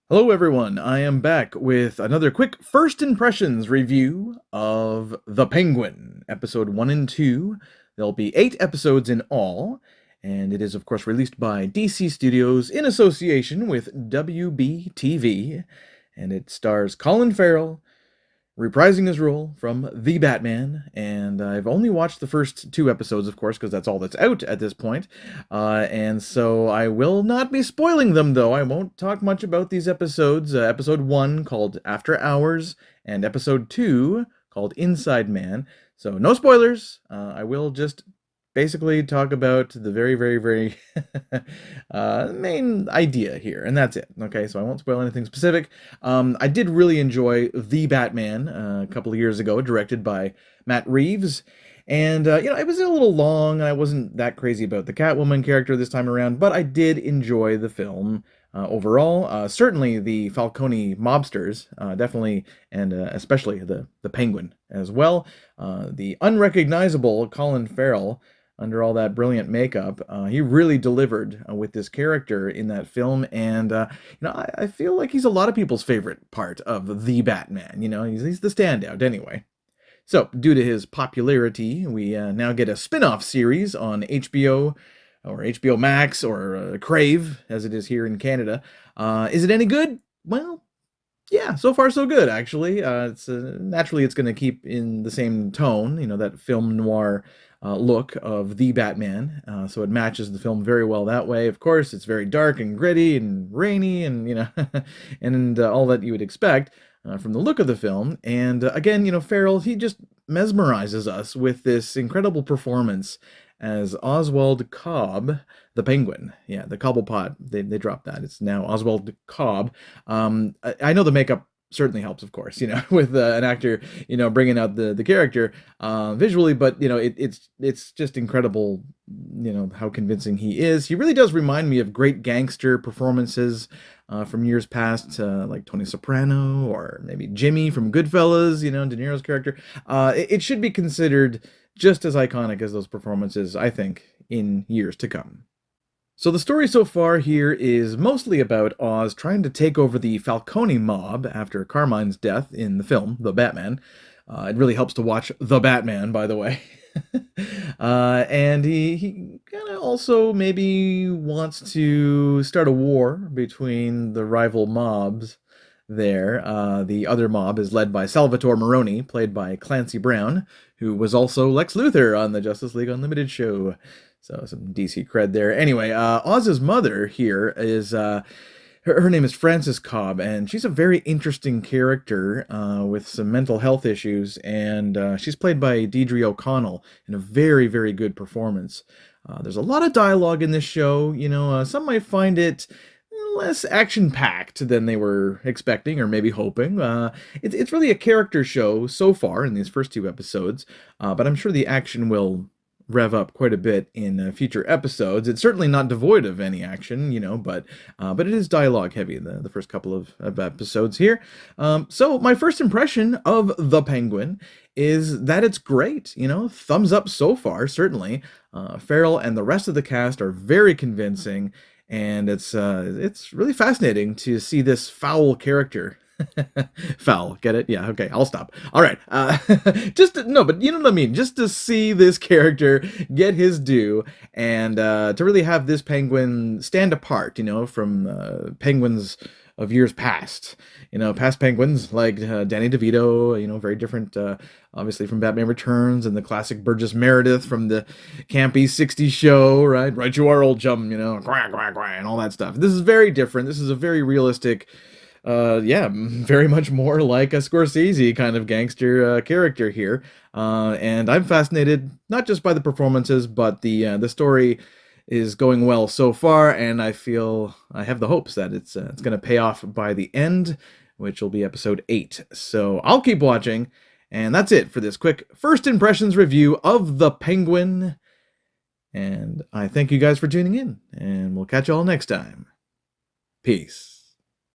Hello, everyone. I am back with another quick first impressions review of The Penguin, episode 1 and 2. There'll be 8 episodes in all, and it is, of course, released by DC Studios in association with WB TV, and it stars Colin Farrell, reprising his role from The Batman, and I've only watched the first 2 episodes, of course, because that's all that's out at this point. And so I will not be spoiling them, though. I won't talk much about these episodes. Episode 1, called After Hours, and Episode 2, called Inside Man. So no spoilers. I will just basically talk about the very, very, very main idea here, and that's it. Okay, so I won't spoil anything specific. I did really enjoy The Batman a couple of years ago, directed by Matt Reeves. And, it was a little long. I wasn't that crazy about the Catwoman character this time around, but I did enjoy the film overall. Certainly the Falcone mobsters, definitely, and especially the Penguin as well. The unrecognizable Colin Farrell, under all that brilliant makeup, he really delivered with this character in that film, and I feel like he's a lot of people's favorite part of the Batman. He's the standout anyway. So, due to his popularity, we now get a spin-off series on HBO, or HBO Max, or Crave, as it is here in Canada. Is it any good? Well, yeah, so far so good, actually. It's naturally it's going to keep in the same tone, that film noir look of the Batman. So it matches the film very well that way. Of course, it's very dark and gritty and rainy, and and all that you would expect from the look of the film. And again, Farrell, he just mesmerizes us with this incredible performance as Oswald Cobb, the Penguin. Yeah, the Cobblepot, they dropped that. It's now Oswald Cobb. I know the makeup certainly helps, of course, with an actor, bringing out the character visually, but, it's just incredible, how convincing he is. He really does remind me of great gangster performances from years past, like Tony Soprano or maybe Jimmy from Goodfellas, De Niro's character. It should be considered just as iconic as those performances, I think, in years to come. So the story so far here is mostly about Oz trying to take over the Falcone mob after Carmine's death in the film, The Batman. It really helps to watch The Batman, by the way. And he kind of also maybe wants to start a war between the rival mobs there. The other mob is led by Salvatore Maroni, played by Clancy Brown, who was also Lex Luthor on the Justice League Unlimited show. So some DC cred there. Anyway, Oz's mother here is her name is Frances Cobb, and she's a very interesting character with some mental health issues, and she's played by Deirdre O'Connell in a very, very good performance. There's a lot of dialogue in this show. Some might find it less action-packed than they were expecting or maybe hoping. It's really a character show so far in these first 2 episodes, but I'm sure the action will rev up quite a bit in future episodes. It's certainly not devoid of any action, but it is dialogue heavy, the first couple of episodes here. So my first impression of The Penguin is that it's great. Thumbs up so far, certainly. Farrell and the rest of the cast are very convincing, and it's really fascinating to see this foul character. Foul, get it? Yeah, okay, I'll stop. All right, no, but you know what I mean. Just to see this character get his due, and to really have this penguin stand apart, from penguins of years past. Past penguins like Danny DeVito, very different, obviously, from Batman Returns, and the classic Burgess Meredith from the campy '60s show, right? Right, you are, old chum, quack, quack, quack, and all that stuff. This is very different. This is a very realistic, very much more like a Scorsese kind of gangster character here, and I'm fascinated not just by the performances, but the story is going well so far, and I feel I have the hopes that it's going to pay off by the end, which will be episode 8. So I'll keep watching, and that's it for this quick first impressions review of The Penguin. And I thank you guys for tuning in, and we'll catch you all next time. Peace.